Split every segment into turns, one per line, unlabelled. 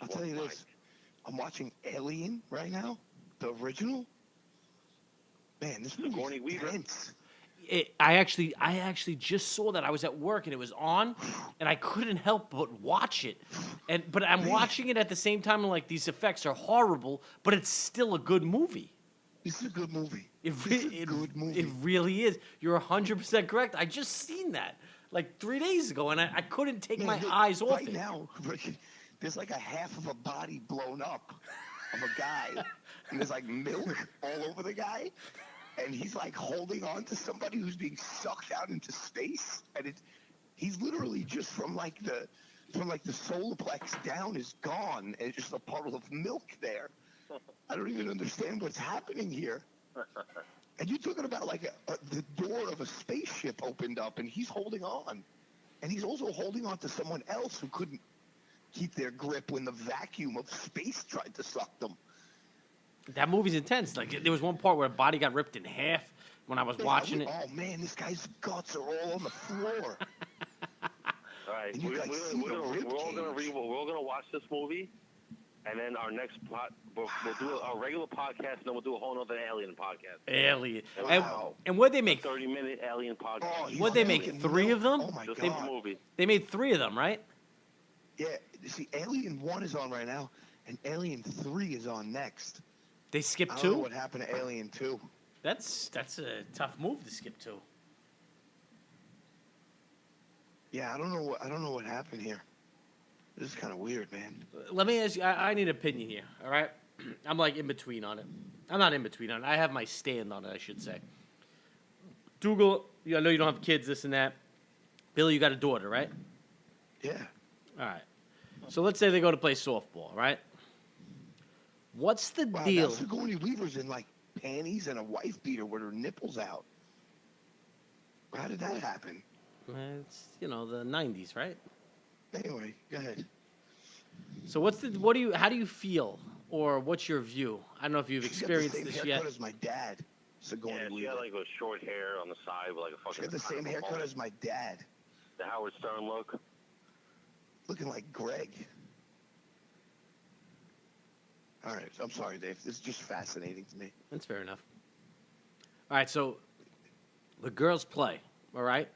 I'll tell you this. I'm watching Alien right now, the original. Man, this movie's intense.
I actually just saw that. I was at work and it was on, and I couldn't help but watch it. But I'm watching it at the same time, and like these effects are horrible, but it's still a good movie.
This is a good movie.
It really is. You're 100% correct. I just seen that like 3 days ago, and I couldn't take my eyes off it.
Right now, there's like a half of a body blown up of a guy, and there's like milk all over the guy. And he's like holding on to somebody who's being sucked out into space, and he's literally just from like the solar plex down is gone, and it's just a puddle of milk there. I don't even understand what's happening here. And you're talking about like the door of a spaceship opened up, and he's holding on, and he's also holding on to someone else who couldn't keep their grip when the vacuum of space tried to suck them.
That movie's intense. Like there was one part where a body got ripped in half when I was watching it.
Oh man, this guy's guts are all on the floor.
All right, we're all gonna watch this movie, and then our next we'll do our regular podcast, and then we'll do a whole other Alien podcast.
Alien.
Wow.
And what'd they make?
30-minute Alien podcast.
What'd they make? 3 of them?
Oh my
Just
god.
a movie.
They made 3 of them, right?
Yeah. See, Alien 1 is on right now, and Alien 3 is on next.
They skipped
I
2.
don't know what happened to Alien 2.
That's a tough move to skip 2.
Yeah, I don't know what happened here. This is kind of weird, man.
Let me ask you. I need an opinion here. All right, I'm like in between on it. I'm not in between on it. I have my stand on it, I should say. Dougal, I know you don't have kids, this and that. Billy, you got a daughter, right?
Yeah.
All right. So let's say they go to play softball, right? What's the deal?
Now Sigourney Weaver's in like panties and a wife beater with her nipples out. How did that happen?
It's the 90s, right?
Anyway, go ahead.
So how do you feel, or what's your view? I don't know if you've experienced this
She got the same
yet.
haircut as my dad, Sigourney
Yeah, she
Weaver.
had like a short hair on the side with like a fucking.
She had the same haircut as my dad.
The Howard Stern look.
Looking like Greg. All right, I'm sorry, Dave. This is just fascinating to me.
That's fair enough. All right, so the girls play, all right?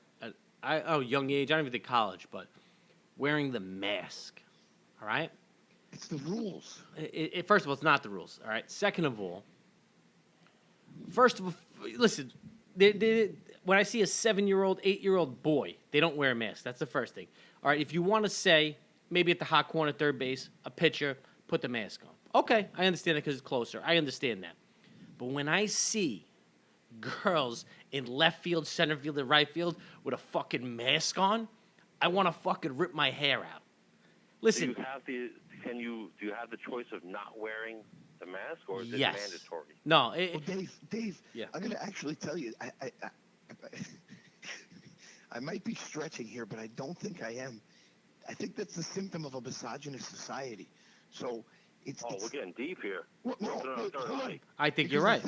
Young age, I don't even think college, but wearing the mask, all right?
It's the rules.
First of all, it's not the rules, all right? Second of all, listen, when I see a 7-year-old, 8-year-old boy, they don't wear a mask. That's the first thing. All right, if you want to say, maybe at the hot corner, third base, a pitcher, put the mask on. Okay, I understand that because it's closer. I understand that. But when I see girls in left field, center field, and right field with a fucking mask on, I want to fucking rip my hair out. Listen.
Do you have the choice of not wearing the mask, or is it
yes.
mandatory?
No.
Well, Dave,
yeah.
I'm going to actually tell you, I might be stretching here, but I don't think I am. I think that's the symptom of a misogynist society. So
we're getting deep here.
Well, no, hold on.
I think you're right.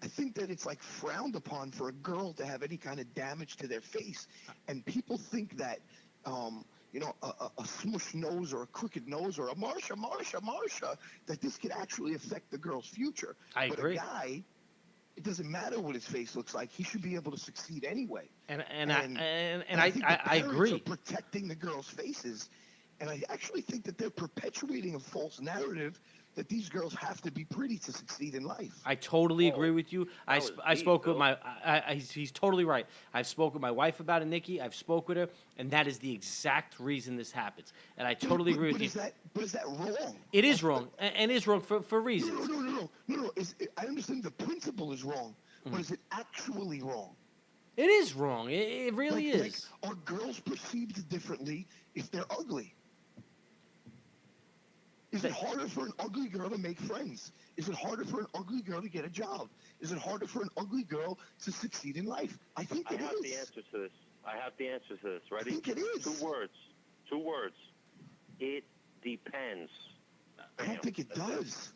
I think that it's like frowned upon for a girl to have any kind of damage to their face, and people think that, a smushed nose or a crooked nose or a Marsha, that this could actually affect the girl's future.
I agree.
But a guy, it doesn't matter what his face looks like. He should be able to succeed anyway.
And
I think the
I
parents
agree.
are protecting the girls' faces, and I actually think that they're perpetuating a false narrative that these girls have to be pretty to succeed in life.
I totally agree with you. I spoke with my. He's totally right. I've spoken with my wife about it, Nikki. I've spoke with her, and that is the exact reason this happens. And I totally agree with you.
But is that wrong?
It is wrong, and it is wrong for reasons.
No. I understand the principle is wrong, but is it actually wrong?
It is wrong. It really is.
Are girls perceived differently if they're ugly? Is it harder for an ugly girl to make friends? Is it harder for an ugly girl to get a job? Is it harder for an ugly girl to succeed in life? I think it is.
I have the answer to this. Ready?
I think it is.
2 words. It depends.
I don't think it does.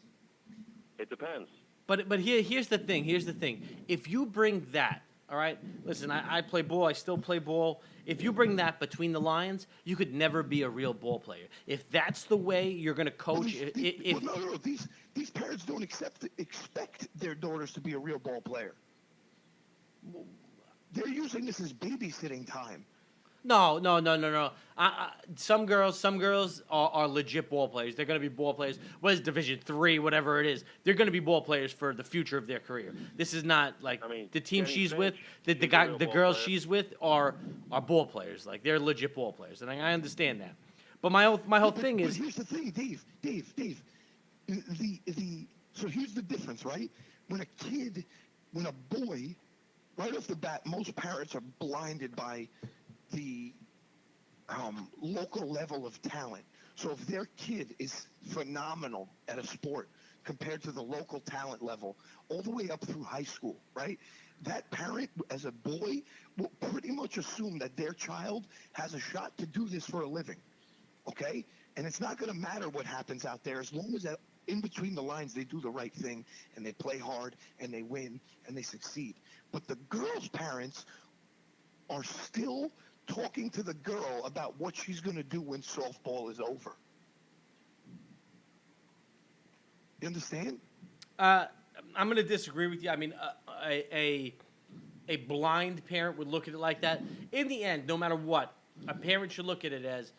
It depends.
But here's the thing. If you bring that All right, listen, I play ball. I still play ball. If you bring that between the lines, you could never be a real ball player. If that's the way you're going to coach,
no, these parents don't expect their daughters to be a real ball player. They're using this as babysitting time.
No. Some girls are legit ball players. They're going to be ball players. What is Division III, whatever it is? They're going to be ball players for the future of their career. This is not like the team she's with, the girls she's with are ball players. Like they're legit ball players, and I understand that. But my whole thing is.
But here's the thing, Dave. So here's the difference, right? When a boy, right off the bat, most parents are blinded by the local level of talent. So if their kid is phenomenal at a sport compared to the local talent level, all the way up through high school, right? That parent, as a boy, will pretty much assume that their child has a shot to do this for a living, okay? And it's not going to matter what happens out there as long as that in between the lines they do the right thing and they play hard and they win and they succeed. But the girl's parents are still talking to the girl about what she's going to do when softball is over. You understand?
I'm going to disagree with you. I mean, a blind parent would look at it like that. In the end, no matter what, a parent should look at it as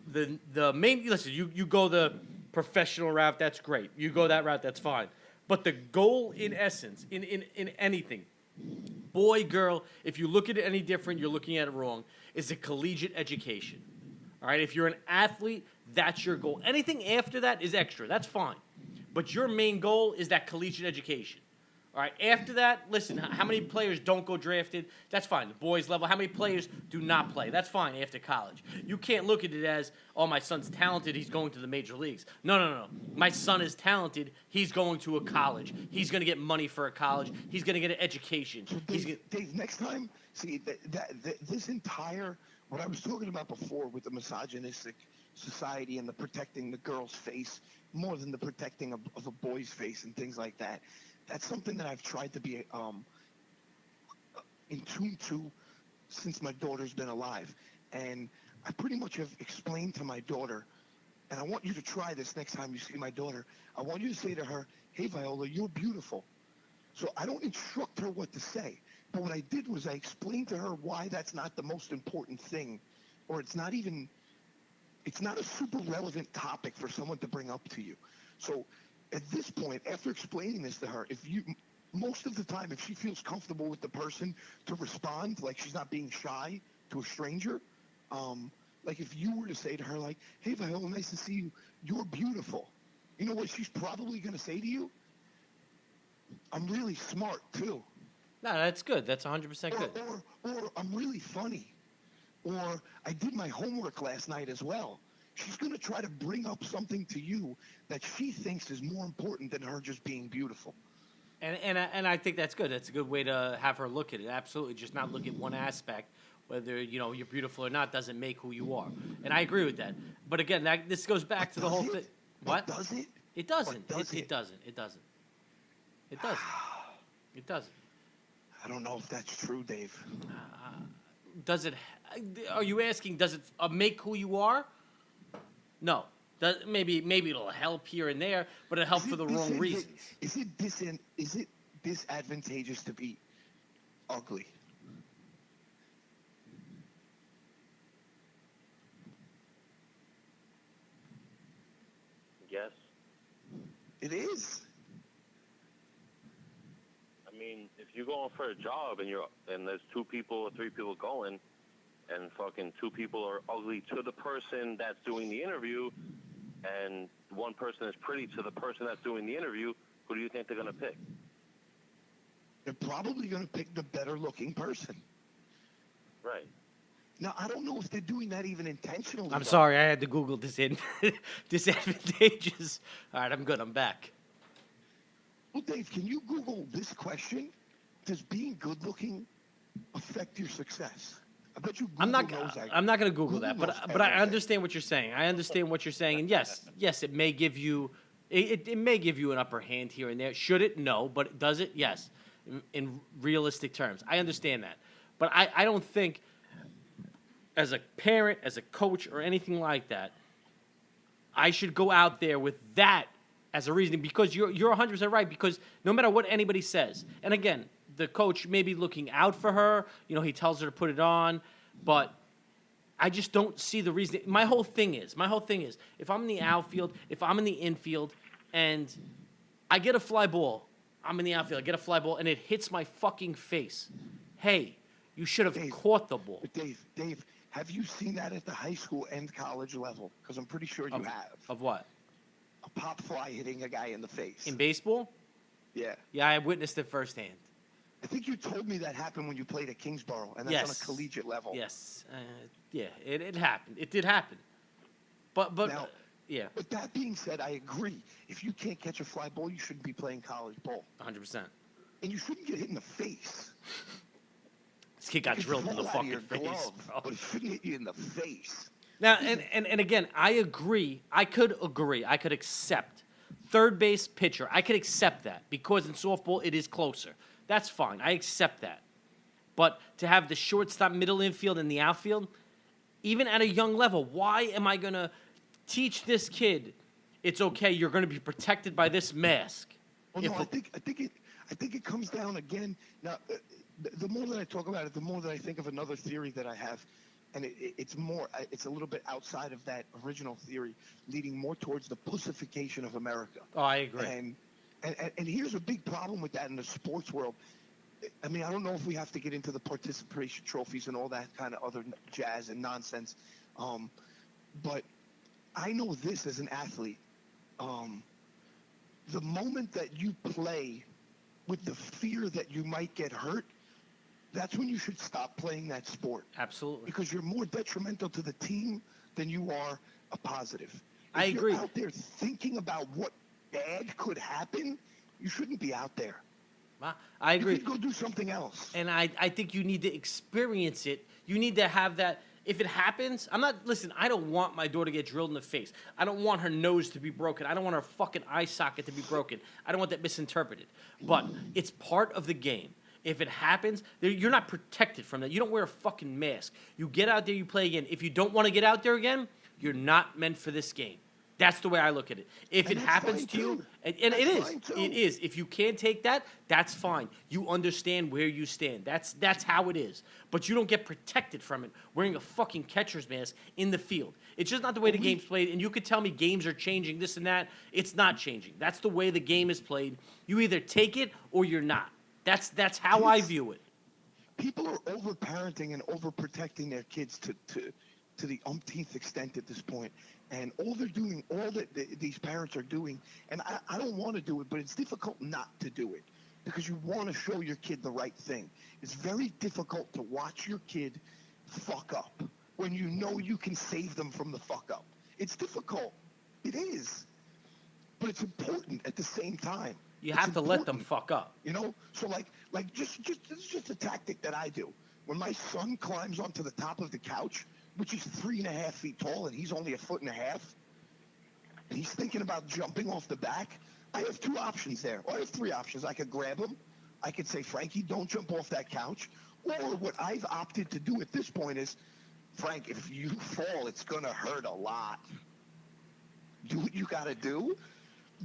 the main. Listen, you go the professional route, that's great. You go that route, that's fine. But the goal, in essence, in anything, boy, girl, if you look at it any different, you're looking at it wrong, is a collegiate education. All right? If you're an athlete, that's your goal. Anything after that is extra. That's fine. But your main goal is that collegiate education. All right? After that, listen, how many players don't go drafted? That's fine. The boys level, how many players do not play? That's fine after college. You can't look at it as, oh, my son's talented, he's going to the major leagues. No. My son is talented, he's going to a college. He's going to get money for a college. He's going to get an education.
So Dave, next time, see, this entire, what I was talking about before with the misogynistic society and the protecting the girl's face more than the protecting of a boy's face and things like that, that's something that I've tried to be in tune to since my daughter's been alive. And I pretty much have explained to my daughter, and I want you to try this next time you see my daughter. I want you to say to her, hey, Viola, you're beautiful. So I don't instruct her what to say. But what I did was I explained to her why that's not the most important thing, or it's not a super relevant topic for someone to bring up to you. So at this point, after explaining this to her, most of the time, if she feels comfortable with the person to respond, like she's not being shy to a stranger, like if you were to say to her, like, hey, Viola, nice to see you, you're beautiful. You know what she's probably going to say to you? I'm really smart, too.
No, that's good. That's 100% good.
Or I'm really funny. Or I did my homework last night as well. She's going to try to bring up something to you that she thinks is more important than her just being beautiful.
And I think that's good. That's a good way to have her look at it. Absolutely. Just not look at one aspect. Whether, you're beautiful or not doesn't make who you are. And I agree with that. But again, this goes back to the whole thing. What?
Does it?
It doesn't. It doesn't. It doesn't. It doesn't. It doesn't.
I don't know if that's true, Dave.
Does it? Are you asking, does it make who you are? No. Maybe it'll help here and there, but it'll help for the wrong reasons.
Is it disadvantageous to be ugly?
Yes.
It is.
I mean, if you're going for a job and there's 2 people or 3 people going, and fucking 2 people are ugly to the person that's doing the interview, and one person is pretty to the person that's doing the interview, who do you think they're going to pick?
They're probably going to pick the better-looking person.
Right.
Now, I don't know if they're doing that even intentionally.
I'm sorry, I had to Google disadvantages. All right, I'm good. I'm back.
Well, Dave, can you Google this question? Does being good-looking affect your success? I bet you Google
I'm not going to Google that, but I understand what you're saying. I understand what you're saying, and yes, it may give you it may give you an upper hand here and there. Should it? No, but does it? Yes. in realistic terms. I understand that. But I don't think, as a parent, as a coach, or anything like that, I should go out there with that as a reasoning, because you're 100% right, because no matter what anybody says, and again, the coach may be looking out for her, he tells her to put it on, but I just don't see the reason. My whole thing is, if I'm in the outfield, if I'm in the infield, and I get a fly ball, I'm in the outfield, I get a fly ball, and it hits my fucking face. Hey, you should have caught the ball.
But Dave, have you seen that at the high school and college level? Because I'm pretty sure you have.
Of what?
A pop fly hitting a guy in the face.
In baseball?
Yeah.
Yeah, I witnessed it firsthand.
I think you told me that happened when you played at Kingsborough, and that's on a collegiate level.
Yes. Yeah, it happened. It did happen. But
now,
yeah.
With that being said, I agree. If you can't catch a fly ball, you shouldn't be playing college ball.
100%.
And you shouldn't get hit in the face.
This kid got drilled in the fucking face, bro.
But it shouldn't hit you in the face.
Now, and again, I agree. I could agree. I could accept third base pitcher. I could accept that because in softball it is closer. That's fine. I accept that. But to have the shortstop, middle infield, and the outfield, even at a young level, why am I going to teach this kid it's okay, you're going to be protected by this mask?
Well, no, I think it comes down again. Now, the more that I talk about it, the more that I think of another theory that I have. And it's a little bit outside of that original theory, leading more towards the pussification of America.
Oh, I agree.
And here's a big problem with that in the sports world. I mean, I don't know if we have to get into the participation trophies and all that kind of other jazz and nonsense. But I know this as an athlete. The moment that you play with the fear that you might get hurt, that's when you should stop playing that sport.
Absolutely.
Because you're more detrimental to the team than you are a positive.
I agree.
If you're out there thinking about what bad could happen, you shouldn't be out there.
I agree.
You could go do something else.
And I think you need to experience it. You need to have that. If it happens, I don't want my daughter to get drilled in the face. I don't want her nose to be broken. I don't want her fucking eye socket to be broken. I don't want that misinterpreted. But it's part of the game. If it happens, you're not protected from that. You don't wear a fucking mask. You get out there, you play again. If you don't want to get out there again, you're not meant for this game. That's the way I look at it. If it happens to you, and it is. If you can't take that, that's fine. You understand where you stand. That's how it is. But you don't get protected from it wearing a fucking catcher's mask in the field. It's just not the way the game's played. And you could tell me games are changing, this and that. It's not changing. That's the way the game is played. You either take it or you're not. That's how I view it.
People are over-parenting and over-protecting their kids to the umpteenth extent at this point. And all they're doing, all that these parents are doing, and I don't want to do it, but it's difficult not to do it because you want to show your kid the right thing. It's very difficult to watch your kid fuck up when you know you can save them from the fuck up. It's difficult. It is. But it's important at the same time.
You have to let them fuck up.
So like just this is just a tactic that I do. When my son climbs onto the top of the couch, which is 3.5 feet tall, and he's only 1.5 feet, and he's thinking about jumping off the back, I have 2 options there. Or I have 3 options. I could grab him. I could say, Frankie, don't jump off that couch. Or what I've opted to do at this point is, Frank, if you fall, it's going to hurt a lot. Do what you got to do.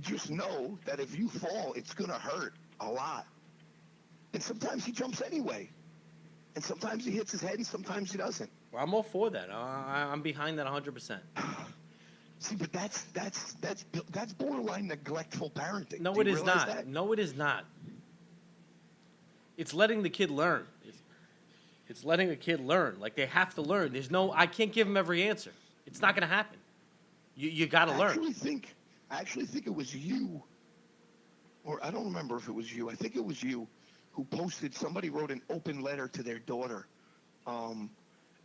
Just know that if you fall, it's going to hurt a lot. And sometimes he jumps anyway. And sometimes he hits his head, and sometimes he doesn't.
Well, I'm all for that. I'm behind that 100%.
See, but that's borderline neglectful parenting.
No, it is not. That? No, it is not. It's letting the kid learn. It's letting a kid learn. Like, they have to learn. I can't give them every answer. It's not going to happen. You got to learn.
I actually think it was you, or I don't remember if it was you. I think it was you who posted, somebody wrote an open letter to their daughter. And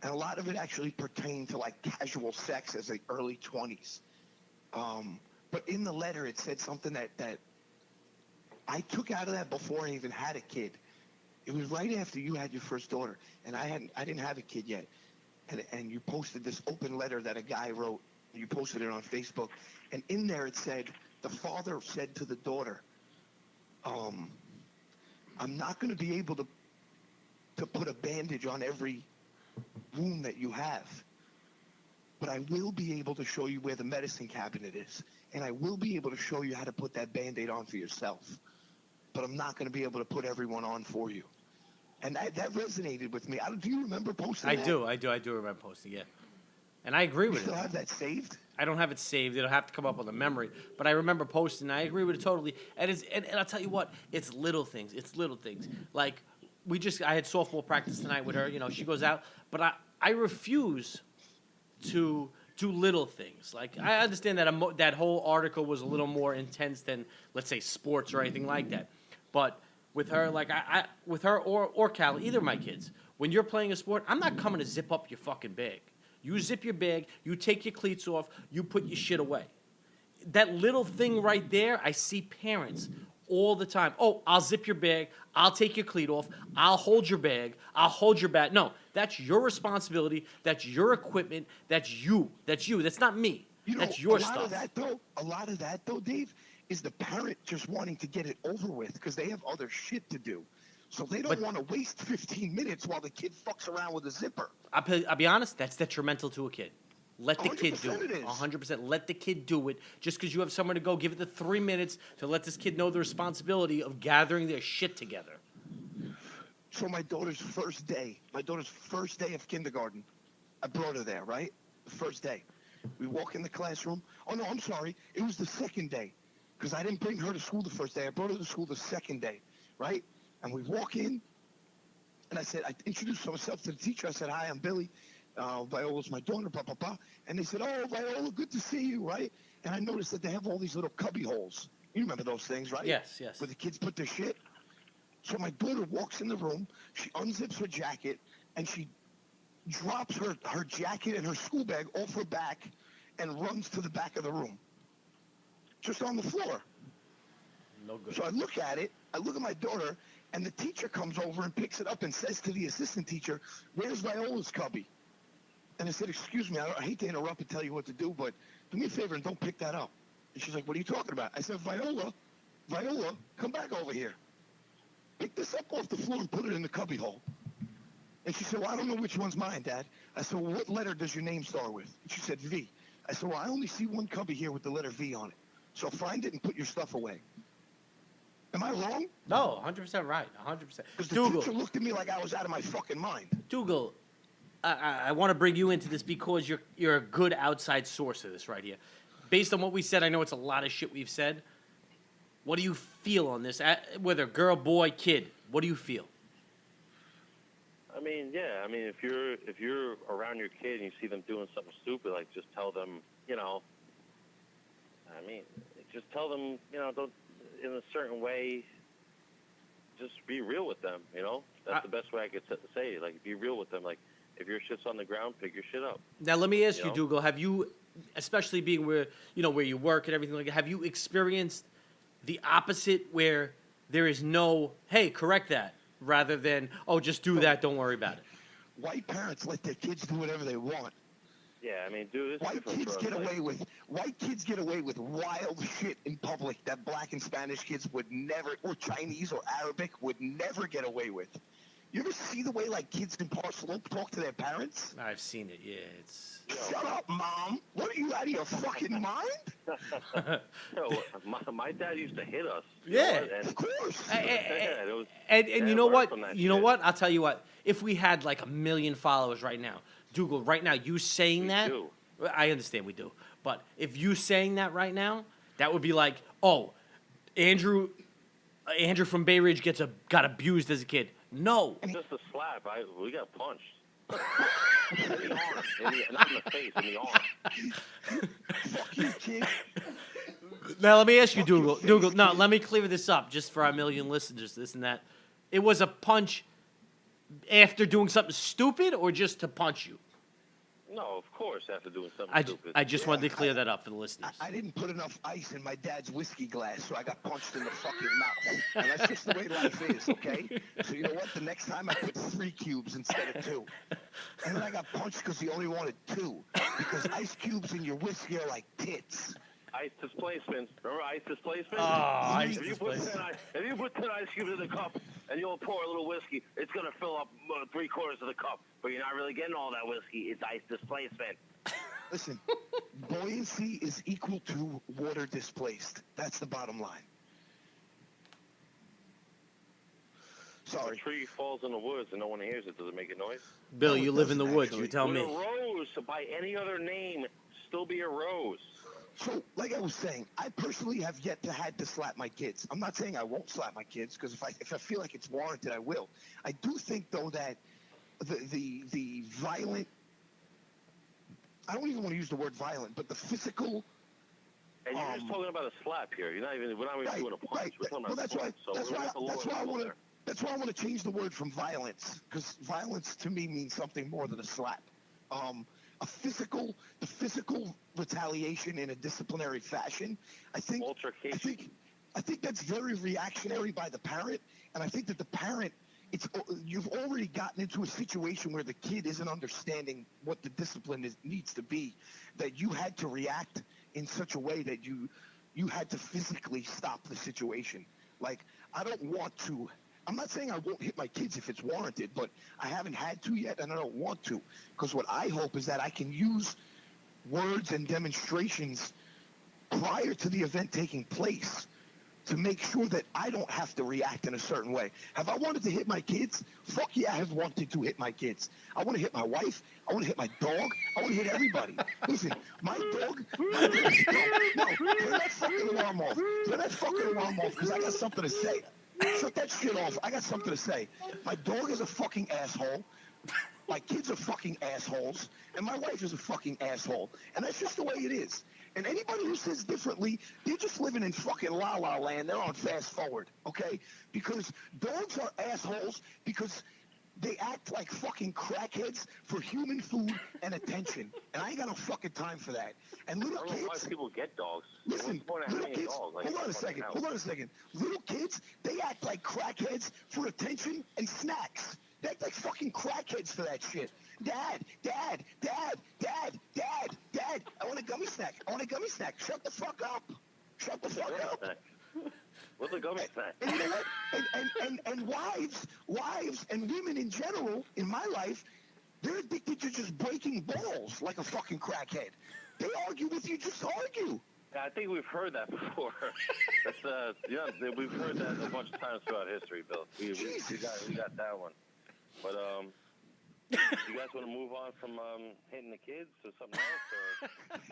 a lot of it actually pertained to like casual sex as the early 20s. But in the letter, it said something that I took out of that before I even had a kid. It was right after you had your first daughter, and I didn't have a kid yet. And you posted this open letter that a guy wrote. You posted it on Facebook, and in there it said, the father said to the daughter, I'm not going to be able to put a bandage on every wound that you have. But I will be able to show you where the medicine cabinet is. And I will be able to show you how to put that Band-Aid on for yourself. But I'm not going to be able to put everyone on for you. And that resonated with me. Do you remember posting that?
I do remember posting it. And I agree
You
with it.
still have that saved?
I don't have it saved. It'll have to come up on the memory. But I remember posting. I agree with it totally. And and I'll tell you what, it's little things. It's little things. Like, I had softball practice tonight with her. You know, she goes out. But I refuse to do little things. Like, I understand that that whole article was a little more intense than, let's say, sports or anything like that. But with her, like, with her or Callie, either of my kids, when you're playing a sport, I'm not coming to zip up your fucking bag. You zip your bag, you take your cleats off, you put your shit away. That little thing right there, I see parents all the time. Oh, I'll zip your bag, I'll take your cleat off, I'll hold your bag, I'll hold your bat. No, that's your responsibility, that's your equipment, that's you. That's not me. That's your stuff.
A lot of that, though, Dave, is the parent just wanting to get it over with because they have other shit to do. So they don't want to waste 15 minutes while the kid fucks around with a zipper.
I'll be honest, that's detrimental to a kid. Let the kid do it.
It is.
100%. Let the kid do it. Just because you have somewhere to go, give it the 3 minutes to let this kid know the responsibility of gathering their shit together.
So my daughter's first day of kindergarten, I brought her there, right? The first day. We walk in the classroom. Oh, no, I'm sorry. It was the second day because I didn't bring her to school the first day. I brought her to school the second day, right? And we walk in, and I introduced myself to the teacher. I said, hi, I'm Billy. Viola's my daughter, blah, blah, blah. And they said, oh, Viola, good to see you, right? And I noticed that they have all these little cubby holes. You remember those things, right?
Yes.
Where the kids put their shit. So my daughter walks in the room, she unzips her jacket, and she drops her jacket and her school bag off her back and runs to the back of the room. Just on the floor.
No good.
So I look at my daughter, and the teacher comes over and picks it up and says to the assistant teacher, where's Viola's cubby? And I said, excuse me, I hate to interrupt and tell you what to do, but do me a favor and don't pick that up. And she's like, what are you talking about? I said, Viola, come back over here. Pick this up off the floor and put it in the cubby hole. And she said, well, I don't know which one's mine, Dad. I said, well, what letter does your name start with? And she said, V. I said, well, I only see one cubby here with the letter V on it. So find it and put your stuff away. Am I wrong?
No, 100% right. 100%.
Because the teacher looked at me like I was out of my fucking mind.
Dougal, I want to bring you into this because you're a good outside source of this right here. Based on what we said, I know it's a lot of shit we've said. What do you feel on this? Whether girl, boy, kid, what do you feel?
I mean, yeah. I mean, if you're around your kid and you see them doing something stupid, like just tell them, you know. I mean, just tell them, you know, don't in a certain way. Just be real with them, you know. That's the best way I could say it. Like, be real with them. Like, if your shit's on the ground, pick your shit up.
Now, let me ask you, Dougal, have you, especially being where you work and everything like that, have you experienced the opposite where there is no, hey, correct that, rather than, oh, just do that, don't worry about it?
White parents let their kids do whatever they want.
Yeah, I mean, dude,
white kids get away with wild shit in public that black and Spanish kids would never, or Chinese or Arabic would never get away with. You ever see the way like kids in Park Slope talk to their parents?
I've seen it. Yeah, it's.
Shut up, Mom. What are you out of your fucking mind?
My dad used to hit us.
Yeah,
of course.
And you know what? You know what? I'll tell you what. If we had like 1 million followers right now, Dougal, right now, you saying that.
Do.
I understand we do, but if you saying that right now, that would be like, oh, Andrew from Bay Ridge got abused as a kid. No.
Just a slap. We got punched. In the arm. Not in the face, in the arm.
Fuck you, kid.
Now, let me ask you, Dougal. Dougal, no, let me clear this up just for our 1 million listeners, this and that. It was a punch after doing something stupid or just to punch you?
No, of course, after doing something stupid.
I just wanted to clear that up for the listeners.
I didn't put enough ice in my dad's whiskey glass, so I got punched in the fucking mouth. And that's just the way life is, okay? So you know what? The next time I put 3 cubes instead of 2. And then I got punched because he only wanted 2. Because ice cubes in your whiskey are like tits.
ice displacement. Remember ice displacement?
Oh, ice
If you put
displacement.
if you put 10 ice cubes in the cup and you'll pour a little whiskey, it's gonna fill up 3/4 of the cup, but you're not really getting all that whiskey. It's ice displacement.
Listen, buoyancy is equal to water displaced. That's the bottom line.
If a
Sorry.
tree falls in the woods and no one hears it, does it make a noise?
Bill,
No, it
you live in the
doesn't
woods.
actually.
You tell
Would
me.
a rose, by any other name, still be a rose?
So, like I was saying, I personally have yet to had to slap my kids. I'm not saying I won't slap my kids, because if I feel like it's warranted, I will. I do think, though, that the violent, I don't even want to use the word violent, but the physical.
And you're just talking about a slap here. We're not even doing a punch.
Right.
We're talking
Well,
about
that's why.
slap. So
That's
we're
why.
with the
That's
Lord
why I want to.
there.
That's why I want to change the word from violence, because violence to me means something more than a slap. The physical retaliation in a disciplinary fashion. I think that's very reactionary by the parent, and I think that the parent, you've already gotten into a situation where the kid isn't understanding what the discipline needs to be, that you had to react in such a way that you had to physically stop the situation. Like, I don't want to. I'm not saying I won't hit my kids if it's warranted, but I haven't had to yet, and I don't want to, because what I hope is that I can use words and demonstrations prior to the event taking place to make sure that I don't have to react in a certain way. Have I wanted to hit my kids? Fuck yeah, I have wanted to hit my kids. I want to hit my wife. I want to hit my dog. I want to hit everybody. Listen, my dog, no, turn that fucking alarm off. Turn that fucking alarm off, because I got something to say. Shut that shit off. I got something to say. My dog is a fucking asshole. My kids are fucking assholes. And my wife is a fucking asshole. And that's just the way it is. And anybody who says differently, they're just living in fucking la-la land. They're on fast forward, okay? Because dogs are assholes because they act like fucking crackheads for human food and attention. And I ain't got no fucking time for that. And little
I don't know why
kids...
people get dogs.
Listen,
What's the point of
little
having a
kids,
dog? Like,
hold on a second. Little kids, they act like crackheads for attention and snacks. They act like fucking crackheads for that shit. Dad, I want a gummy snack. Shut the fuck up.
What's a gummy snack?
And you know what? And wives and women in general, in my life, they're addicted to just breaking balls like a fucking crackhead. They argue with you, just argue.
Yeah, I think we've heard that before. That's we've heard that a bunch of times throughout history, Bill. We got that one. But you guys want to move on from hitting the kids to something else? Or?